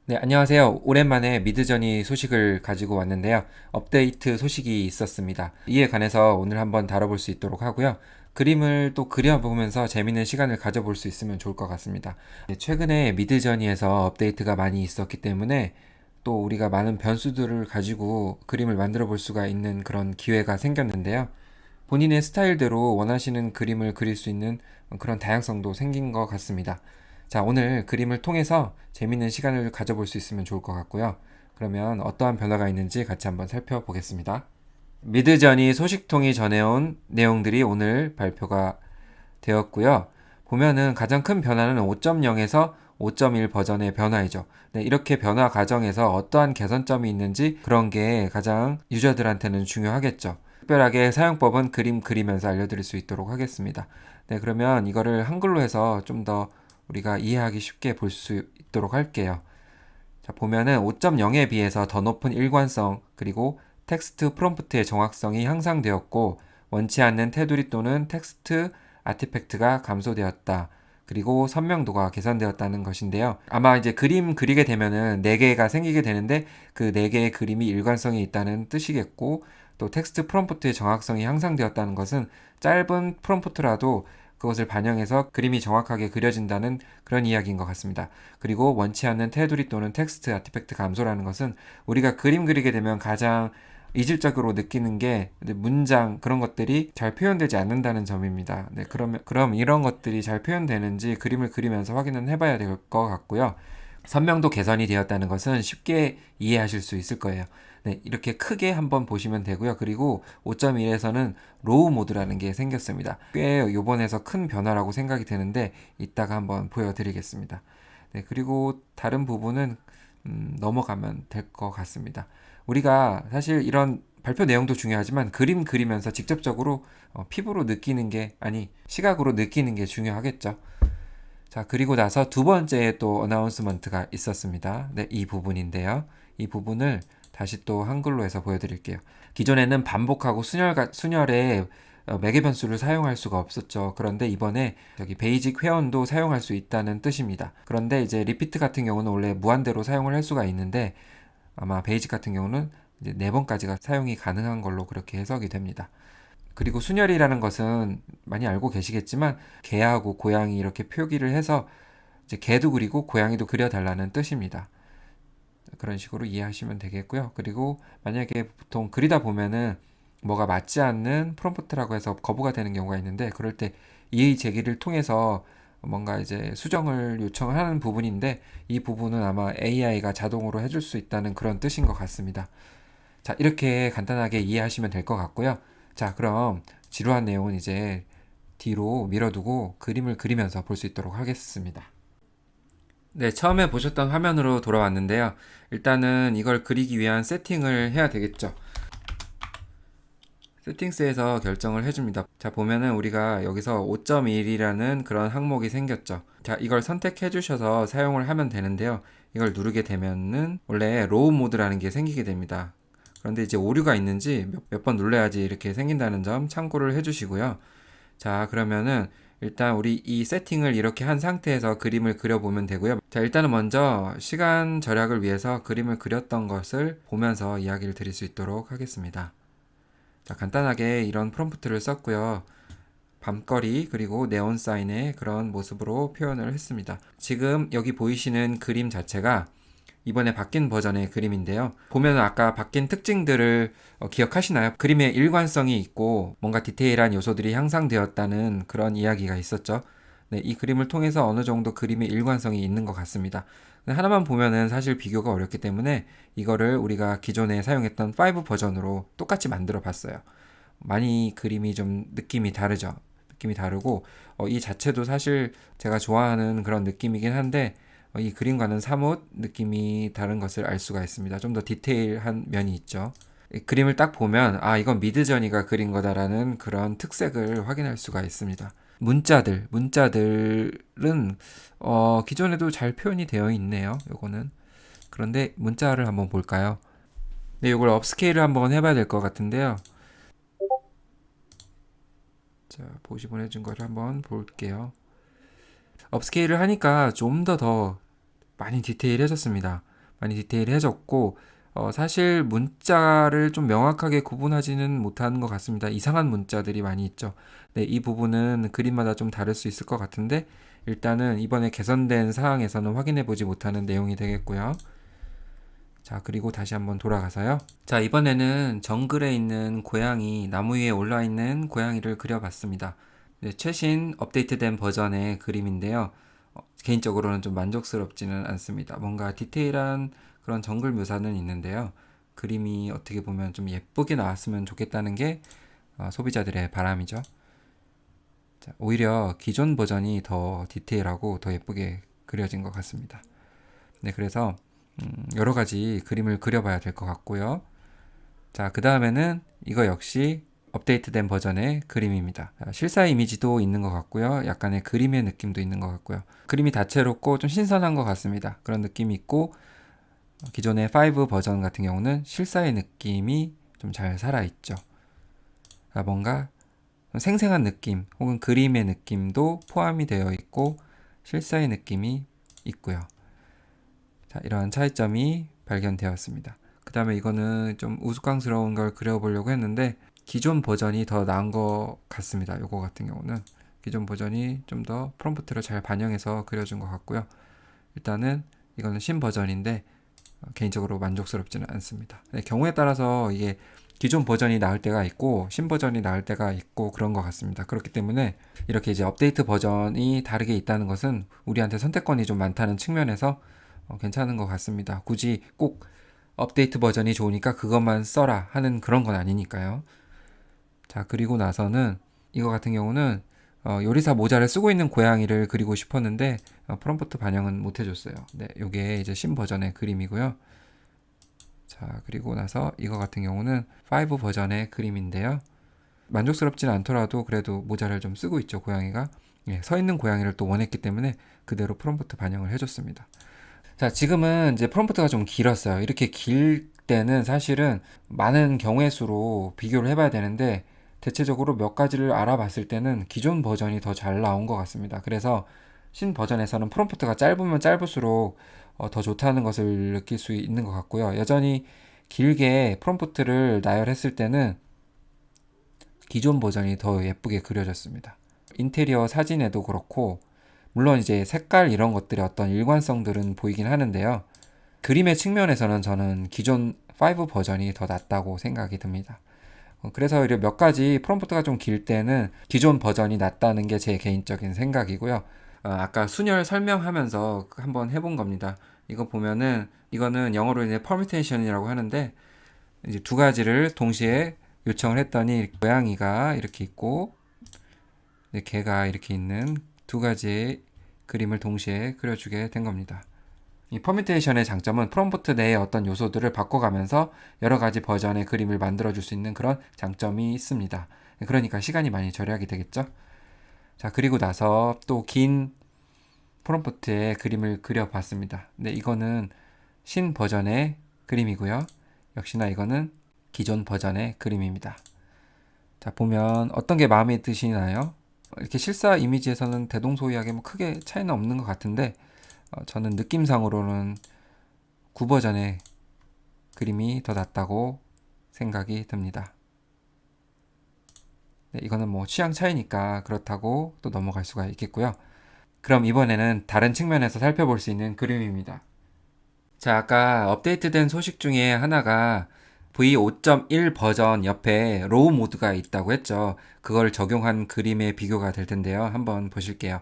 네, 안녕하세요. 오랜만에 미드저니 소식을 가지고 왔는데요. 업데이트 소식이 있었습니다. 이에 관해서 오늘 한번 다뤄볼 수 있도록 하고요. 그림을 또 그려보면서 재밌는 시간을 가져볼 수 있으면 좋을 것 같습니다. 네, 최근에 미드저니에서 업데이트가 많이 있었기 때문에 또 우리가 많은 변수들을 가지고 그림을 만들어 볼 수가 있는 그런 기회가 생겼는데요. 본인의 스타일대로 원하시는 그림을 그릴 수 있는 그런 다양성도 생긴 것 같습니다. 자, 오늘 그림을 통해서 재밌는 시간을 가져볼 수 있으면 좋을 것 같고요. 그러면 어떠한 변화가 있는지 같이 한번 살펴보겠습니다. 미드전이 소식통이 전해온 내용들이 오늘 발표가 되었고요. 보면은 가장 큰 변화는 5.0에서 5.1 버전의 변화이죠. 네, 이렇게 변화 과정에서 어떠한 개선점이 있는지 그런 게 가장 유저들한테는 중요하겠죠. 특별하게 사용법은 그림 그리면서 알려드릴 수 있도록 하겠습니다. 네, 그러면 이거를 한글로 해서 좀 더 우리가 이해하기 쉽게 볼 수 있도록 할게요. 자, 보면은 5.0에 비해서 더 높은 일관성, 그리고 텍스트 프롬프트의 정확성이 향상되었고, 원치 않는 테두리 또는 텍스트 아티팩트가 감소되었다. 그리고 선명도가 개선되었다는 것인데요. 아마 이제 그림 그리게 되면은 4개가 생기게 되는데 그 4개의 그림이 일관성이 있다는 뜻이겠고, 또 텍스트 프롬프트의 정확성이 향상되었다는 것은 짧은 프롬프트라도 그것을 반영해서 그림이 정확하게 그려진다는 그런 이야기인 것 같습니다. 그리고 원치 않는 테두리 또는 텍스트 아티팩트 감소라는 것은 우리가 그림 그리게 되면 가장 이질적으로 느끼는 게 문장 그런 것들이 잘 표현되지 않는다는 점입니다. 네, 그럼 이런 것들이 잘 표현되는지 그림을 그리면서 확인은 해봐야 될 것 같고요. 선명도 개선이 되었다는 것은 쉽게 이해하실 수 있을 거예요. 네, 이렇게 크게 한번 보시면 되고요. 그리고 5.1에서는 로우 모드라는 게 생겼습니다. 꽤 요번에서 큰 변화라고 생각이 되는데 이따가 한번 보여드리겠습니다. 네, 그리고 다른 부분은 넘어가면 될 것 같습니다. 우리가 사실 이런 발표 내용도 중요하지만 그림 그리면서 직접적으로 피부로 느끼는 게 아니 시각으로 느끼는 게 중요하겠죠. 자, 그리고 나서 두 번째 또 어나운스먼트가 있었습니다. 네, 이 부분인데요. 이 부분을 다시 또 한글로 해서 보여드릴게요. 기존에는 반복하고 순열의 매개 변수를 사용할 수가 없었죠. 그런데 이번에 여기 베이직 회원도 사용할 수 있다는 뜻입니다. 그런데 이제 리피트 같은 경우는 원래 무한대로 사용을 할 수가 있는데 아마 베이직 같은 경우는 이제 4번까지가 사용이 가능한 걸로 그렇게 해석이 됩니다. 그리고 순열이라는 것은 많이 알고 계시겠지만 개하고 고양이 이렇게 표기를 해서 이제 개도 그리고 고양이도 그려달라는 뜻입니다. 그런 식으로 이해하시면 되겠고요. 그리고 만약에 보통 그리다 보면은 뭐가 맞지 않는 프롬프트라고 해서 거부가 되는 경우가 있는데 그럴 때 이의 제기를 통해서 뭔가 이제 수정을 요청을 하는 부분인데 이 부분은 아마 AI가 자동으로 해줄 수 있다는 그런 뜻인 것 같습니다. 자, 이렇게 간단하게 이해하시면 될 것 같고요. 자, 그럼 지루한 내용은 이제 뒤로 밀어두고 그림을 그리면서 볼 수 있도록 하겠습니다. 네, 처음에 보셨던 화면으로 돌아왔는데요. 일단은 이걸 그리기 위한 세팅을 해야 되겠죠. 세팅스에서 결정을 해줍니다. 자, 보면은 우리가 여기서 5.1이라는 그런 항목이 생겼죠. 자, 이걸 선택해 주셔서 사용을 하면 되는데요. 이걸 누르게 되면은 원래 로우 모드라는 게 생기게 됩니다. 그런데 이제 오류가 있는지 몇 번 눌러야지 이렇게 생긴다는 점 참고를 해주시고요. 자, 그러면은 일단 우리 이 세팅을 이렇게 한 상태에서 그림을 그려보면 되고요. 자, 일단은 먼저 시간 절약을 위해서 그림을 그렸던 것을 보면서 이야기를 드릴 수 있도록 하겠습니다. 자, 간단하게 이런 프롬프트를 썼고요. 밤거리 그리고 네온 사인의 그런 모습으로 표현을 했습니다. 지금 여기 보이시는 그림 자체가 이번에 바뀐 버전의 그림인데요. 보면 아까 바뀐 특징들을 기억하시나요? 그림의 일관성이 있고 뭔가 디테일한 요소들이 향상되었다는 그런 이야기가 있었죠. 네, 이 그림을 통해서 어느 정도 그림의 일관성이 있는 것 같습니다. 하나만 보면은 사실 비교가 어렵기 때문에 이거를 우리가 기존에 사용했던 5 버전으로 똑같이 만들어 봤어요. 많이 그림이 좀 느낌이 다르죠. 느낌이 다르고 이 자체도 사실 제가 좋아하는 그런 느낌이긴 한데 이 그림과는 사뭇 느낌이 다른 것을 알 수가 있습니다. 좀 더 디테일한 면이 있죠. 이 그림을 딱 보면 아 이건 미드저니가 그린 거다라는 그런 특색을 확인할 수가 있습니다. 문자들은 기존에도 잘 표현이 되어 있네요. 요거는 그런데 문자를 한번 볼까요? 네, 요걸 업스케일을 한번 해봐야 될 것 같은데요. 자, 보시 보내준 거를 한번 볼게요. 업스케일을 하니까 좀 더 많이 디테일해졌습니다. 많이 디테일해졌고 사실 문자를 좀 명확하게 구분하지는 못하는 것 같습니다. 이상한 문자들이 많이 있죠. 네, 이 부분은 그림마다 좀 다를 수 있을 것 같은데 일단은 이번에 개선된 사항에서는 확인해 보지 못하는 내용이 되겠고요. 자, 그리고 다시 한번 돌아가서요. 자, 이번에는 정글에 있는 고양이, 나무 위에 올라 있는 고양이를 그려봤습니다. 네, 최신 업데이트된 버전의 그림인데요. 개인적으로는 좀 만족스럽지는 않습니다. 뭔가 디테일한 그런 정글 묘사는 있는데요. 그림이 어떻게 보면 좀 예쁘게 나왔으면 좋겠다는 게 소비자들의 바람이죠. 자, 오히려 기존 버전이 더 디테일하고 더 예쁘게 그려진 것 같습니다. 네, 그래서 여러 가지 그림을 그려봐야 될 것 같고요. 자, 그 다음에는 이거 역시 업데이트된 버전의 그림입니다. 실사 이미지도 있는 것 같고요. 약간의 그림의 느낌도 있는 것 같고요. 그림이 다채롭고 좀 신선한 것 같습니다. 그런 느낌이 있고 기존의 5 버전 같은 경우는 실사의 느낌이 좀 잘 살아있죠. 뭔가 생생한 느낌 혹은 그림의 느낌도 포함이 되어 있고 실사의 느낌이 있고요. 자, 이러한 차이점이 발견되었습니다. 그 다음에 이거는 좀 우스꽝스러운 걸 그려보려고 했는데 기존 버전이 더 나은 것 같습니다. 요거 같은 경우는 기존 버전이 좀 더 프롬프트를 잘 반영해서 그려준 것 같고요. 일단은 이거는 신 버전인데 개인적으로 만족스럽지는 않습니다. 네, 경우에 따라서 이게 기존 버전이 나을 때가 있고 신 버전이 나을 때가 있고 그런 것 같습니다. 그렇기 때문에 이렇게 이제 업데이트 버전이 다르게 있다는 것은 우리한테 선택권이 좀 많다는 측면에서 괜찮은 것 같습니다. 굳이 꼭 업데이트 버전이 좋으니까 그것만 써라 하는 그런 건 아니니까요. 자, 그리고 나서는 이거 같은 경우는 요리사 모자를 쓰고 있는 고양이를 그리고 싶었는데 프롬프트 반영은 못 해줬어요. 네, 요게 이제 신 버전의 그림이고요. 자, 그리고 나서 이거 같은 경우는 5 버전의 그림인데요. 만족스럽지는 않더라도 그래도 모자를 좀 쓰고 있죠, 고양이가. 예, 서 있는 고양이를 또 원했기 때문에 그대로 프롬프트 반영을 해줬습니다. 자, 지금은 이제 프롬프트가 좀 길었어요. 이렇게 길 때는 사실은 많은 경우의 수로 비교를 해봐야 되는데 대체적으로 몇 가지를 알아봤을 때는 기존 버전이 더 잘 나온 것 같습니다. 그래서 신 버전에서는 프롬프트가 짧으면 짧을수록 더 좋다는 것을 느낄 수 있는 것 같고요. 여전히 길게 프롬프트를 나열했을 때는 기존 버전이 더 예쁘게 그려졌습니다. 인테리어 사진에도 그렇고 물론 이제 색깔 이런 것들의 어떤 일관성들은 보이긴 하는데요. 그림의 측면에서는 저는 기존 5 버전이 더 낫다고 생각이 듭니다. 그래서 몇 가지 프롬프트가 좀 길 때는 기존 버전이 낫다는 게 제 개인적인 생각이고요. 아까 순열 설명하면서 한번 해본 겁니다. 이거 보면은 이거는 영어로 이제 permutation이라고 하는데 이제 두 가지를 동시에 요청을 했더니 고양이가 이렇게 있고 개가 이렇게 있는 두 가지의 그림을 동시에 그려주게 된 겁니다. 이 퍼뮤테이션의 장점은 프롬프트 내의 어떤 요소들을 바꿔가면서 여러 가지 버전의 그림을 만들어줄 수 있는 그런 장점이 있습니다. 그러니까 시간이 많이 절약이 되겠죠. 자, 그리고 나서 또 긴 프롬프트의 그림을 그려봤습니다. 네, 이거는 신 버전의 그림이고요. 역시나 이거는 기존 버전의 그림입니다. 자, 보면 어떤 게 마음에 드시나요? 이렇게 실사 이미지에서는 대동소이하게 뭐 크게 차이는 없는 것 같은데 저는 느낌상으로는 9버전의 그림이 더 낫다고 생각이 듭니다. 네, 이거는 뭐 취향 차이니까 그렇다고 또 넘어갈 수가 있겠고요. 그럼 이번에는 다른 측면에서 살펴볼 수 있는 그림입니다. 자, 아까 업데이트된 소식 중에 하나가 V5.1 버전 옆에 로우 모드가 있다고 했죠. 그걸 적용한 그림의 비교가 될 텐데요. 한번 보실게요.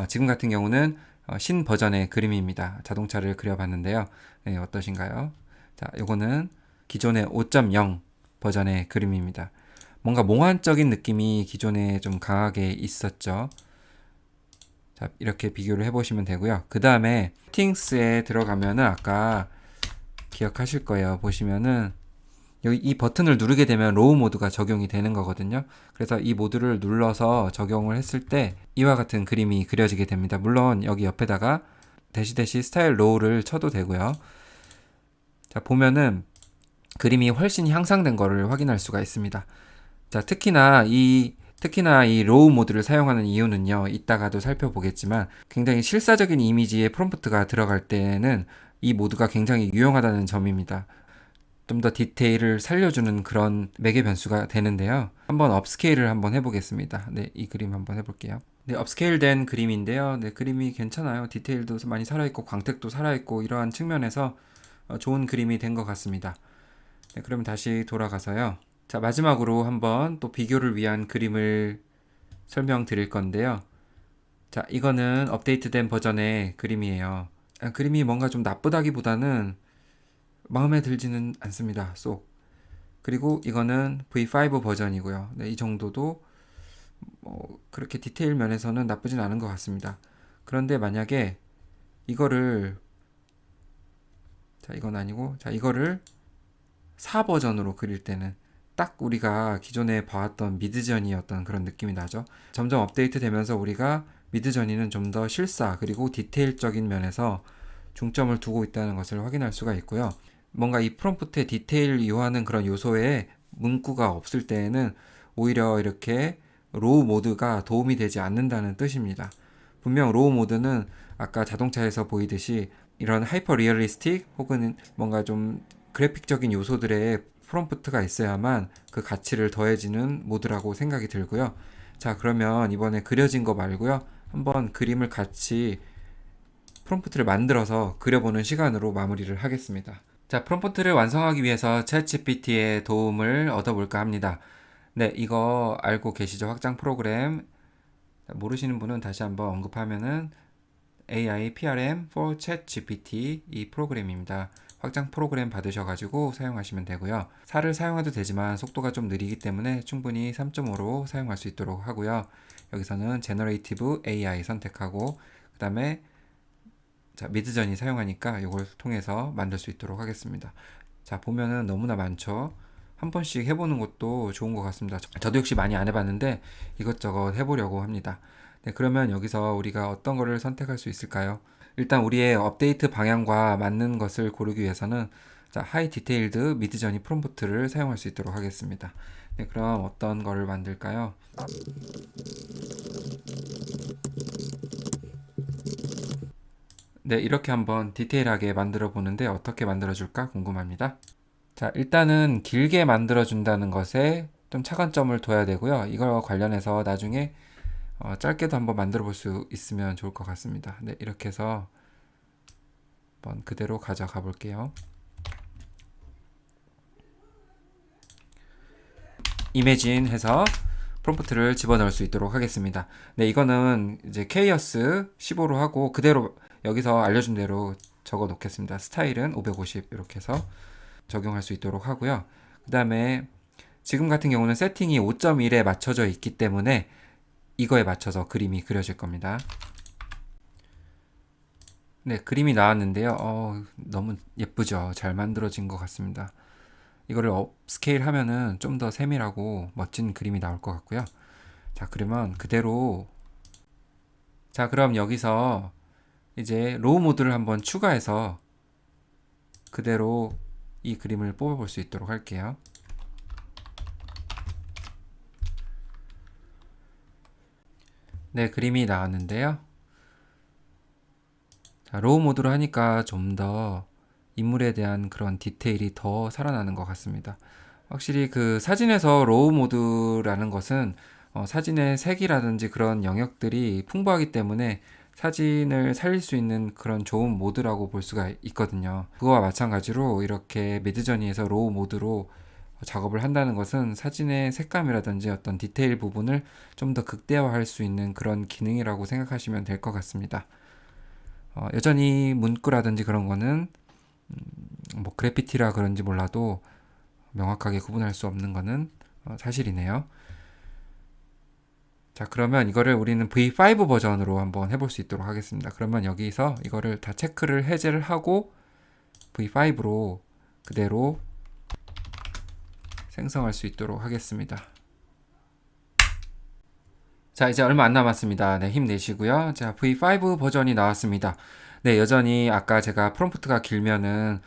지금 같은 경우는 신 버전의 그림입니다. 자동차를 그려봤는데요. 네, 어떠신가요? 자, 요거는 기존의 5.0 버전의 그림입니다. 뭔가 몽환적인 느낌이 기존에 좀 강하게 있었죠. 자, 이렇게 비교를 해보시면 되고요. 그 다음에 세팅스에 들어가면은 아까 기억하실 거예요. 보시면은 여기 이 버튼을 누르게 되면 로우 모드가 적용이 되는 거거든요. 그래서 이 모드를 눌러서 적용을 했을 때 이와 같은 그림이 그려지게 됩니다. 물론 여기 옆에다가 대시 스타일 로우를 쳐도 되고요. 자, 보면은 그림이 훨씬 향상된 거를 확인할 수가 있습니다. 자, 특히나 이 로우 모드를 사용하는 이유는요, 이따가도 살펴보겠지만 굉장히 실사적인 이미지의 프롬프트가 들어갈 때는 이 모드가 굉장히 유용하다는 점입니다. 좀 더 디테일을 살려주는 그런 매개 변수가 되는데요. 한번 업스케일을 한번 해보겠습니다. 네, 이 그림 한번 해볼게요. 네, 업스케일된 그림인데요. 네, 그림이 괜찮아요. 디테일도 많이 살아있고 광택도 살아있고 이러한 측면에서 좋은 그림이 된 것 같습니다. 네, 그럼 다시 돌아가서요. 자, 마지막으로 한번 또 비교를 위한 그림을 설명드릴 건데요. 자, 이거는 업데이트된 버전의 그림이에요. 그림이 뭔가 좀 나쁘다기보다는 마음에 들지는 않습니다. 쏙. 그리고 이거는 V5 버전이고요. 네, 이 정도도 그렇게 디테일 면에서는 나쁘진 않은 것 같습니다. 그런데 만약에 이거를 자, 이건 아니고 자, 이거를 4 버전으로 그릴 때는 딱 우리가 기존에 봐왔던 미드저니였던 그런 느낌이 나죠. 점점 업데이트 되면서 우리가 미드저니는 좀 더 실사 그리고 디테일적인 면에서 중점을 두고 있다는 것을 확인할 수가 있고요. 뭔가 이 프롬프트에 디테일 요하는 그런 요소에 문구가 없을 때에는 오히려 이렇게 로우 모드가 도움이 되지 않는다는 뜻입니다. 분명 로우 모드는 아까 자동차에서 보이듯이 이런 하이퍼 리얼리스틱 혹은 뭔가 좀 그래픽적인 요소들의 프롬프트가 있어야만 그 가치를 더해지는 모드라고 생각이 들고요. 자, 그러면 이번에 그려진 거 말고요. 한번 그림을 같이 프롬프트를 만들어서 그려보는 시간으로 마무리를 하겠습니다. 자, 프롬프트를 완성하기 위해서 챗GPT의 도움을 얻어볼까 합니다. 네, 이거 알고 계시죠? 확장 프로그램. 모르시는 분은 다시 한번 언급하면은 AI PRM for ChatGPT 이 프로그램입니다. 확장 프로그램 받으셔가지고 사용하시면 되고요. 4를 사용해도 되지만 속도가 좀 느리기 때문에 충분히 3.5로 사용할 수 있도록 하고요. 여기서는 Generative AI 선택하고 그 다음에 자, 미드전이 사용하니까 이걸 통해서 만들 수 있도록 하겠습니다. 자, 보면은 너무나 많죠. 한 번씩 해보는 것도 좋은 것 같습니다. 저도 역시 많이 안 해봤는데 이것저것 해보려고 합니다. 네, 그러면 여기서 우리가 어떤 거를 선택할 수 있을까요? 일단 우리의 업데이트 방향과 맞는 것을 고르기 위해서는 자, 하이 디테일드 미드저니 프롬프트를 사용할 수 있도록 하겠습니다. 네, 그럼 어떤 거를 만들까요? 네, 이렇게 한번 디테일하게 만들어 보는데 어떻게 만들어 줄까 궁금합니다. 자, 일단은 길게 만들어 준다는 것에 좀 차관점을 둬야 되고요. 이걸 관련해서 나중에 짧게도 한번 만들어 볼 수 있으면 좋을 것 같습니다. 네, 이렇게 해서 한번 그대로 가져가 볼게요. 이매진 해서 프롬프트를 집어넣을 수 있도록 하겠습니다. 네, 이거는 이제 케이어스 15로 하고 그대로 여기서 알려준 대로 적어 놓겠습니다. 스타일은 550 이렇게 해서 적용할 수 있도록 하고요. 그 다음에 지금 같은 경우는 세팅이 5.1에 맞춰져 있기 때문에 이거에 맞춰서 그림이 그려질 겁니다. 네, 그림이 나왔는데요. 너무 예쁘죠? 잘 만들어진 것 같습니다. 이거를 업스케일 하면은 좀 더 세밀하고 멋진 그림이 나올 것 같고요. 자, 그러면 그대로 자, 그럼 여기서 이제 로우 모드를 한번 추가해서 그대로 이 그림을 뽑아볼 수 있도록 할게요. 네, 그림이 나왔는데요. 자, 로우 모드로 하니까 좀 더 인물에 대한 그런 디테일이 더 살아나는 것 같습니다. 확실히 그 사진에서 로우 모드라는 것은 사진의 색이라든지 그런 영역들이 풍부하기 때문에 사진을 살릴 수 있는 그런 좋은 모드라고 볼 수가 있거든요. 그거와 마찬가지로 이렇게 미드저니에서 로우 모드로 작업을 한다는 것은 사진의 색감이라든지 어떤 디테일 부분을 좀 더 극대화할 수 있는 그런 기능이라고 생각하시면 될 것 같습니다. 여전히 문구라든지 그런 거는 뭐 그래피티라 그런지 몰라도 명확하게 구분할 수 없는 거는 사실이네요. 자, 그러면 이거를 우리는 V5 버전으로 한번 해볼 수 있도록 하겠습니다. 그러면 여기서 이거를 다 체크를 해제를 하고 V5로 그대로 생성할 수 있도록 하겠습니다. 자, 이제 얼마 안 남았습니다. 네, 힘내시고요. 자, V5 버전이 나왔습니다. 네, 여전히 아까 제가 프롬프트가 길면은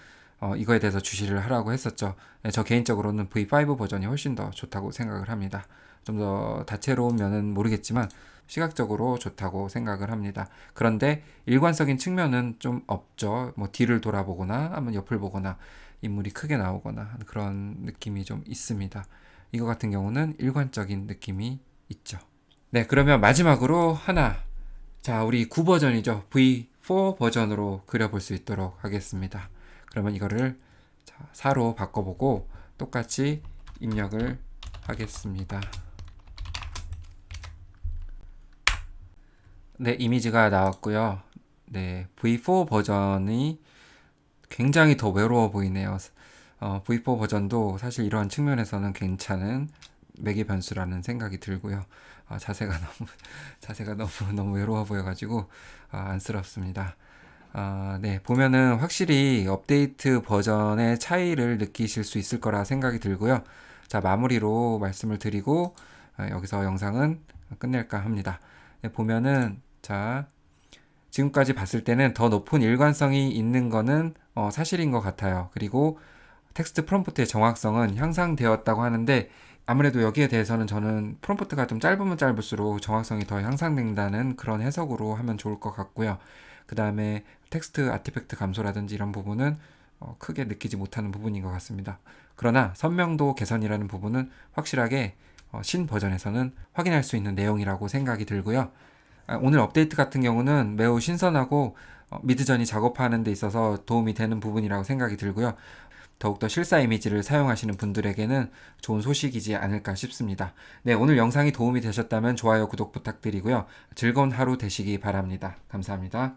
이거에 대해서 주시를 하라고 했었죠. 네, 저 개인적으로는 V5 버전이 훨씬 더 좋다고 생각을 합니다. 좀 더 다채로운 면은 모르겠지만 시각적으로 좋다고 생각을 합니다. 그런데 일관성인 측면은 좀 없죠. 뭐 뒤를 돌아보거나 아니면 옆을 보거나 인물이 크게 나오거나 그런 느낌이 좀 있습니다. 이거 같은 경우는 일관적인 느낌이 있죠. 네, 그러면 마지막으로 하나. 자, 우리 9 버전이죠. V4 버전으로 그려볼 수 있도록 하겠습니다. 그러면 이거를 4로 바꿔보고 똑같이 입력을 하겠습니다. 네, 이미지가 나왔고요. 네, V4 버전이 굉장히 더 외로워 보이네요. V4 버전도 사실 이러한 측면에서는 괜찮은 매개 변수라는 생각이 들고요. 자세가 너무 외로워 보여가지고 안쓰럽습니다. 네, 보면은 확실히 업데이트 버전의 차이를 느끼실 수 있을 거라 생각이 들고요. 자, 마무리로 말씀을 드리고 여기서 영상은 끝낼까 합니다. 네, 보면은 자, 지금까지 봤을 때는 더 높은 일관성이 있는 거는 사실인 것 같아요. 그리고 텍스트 프롬프트의 정확성은 향상되었다고 하는데 아무래도 여기에 대해서는 저는 프롬프트가 좀 짧으면 짧을수록 정확성이 더 향상된다는 그런 해석으로 하면 좋을 것 같고요. 그 다음에 텍스트 아티팩트 감소라든지 이런 부분은 크게 느끼지 못하는 부분인 것 같습니다. 그러나 선명도 개선이라는 부분은 확실하게 신 버전에서는 확인할 수 있는 내용이라고 생각이 들고요. 오늘 업데이트 같은 경우는 매우 신선하고 미드전이 작업하는 데 있어서 도움이 되는 부분이라고 생각이 들고요. 더욱더 실사 이미지를 사용하시는 분들에게는 좋은 소식이지 않을까 싶습니다. 네, 오늘 영상이 도움이 되셨다면 좋아요, 구독 부탁드리고요. 즐거운 하루 되시기 바랍니다. 감사합니다.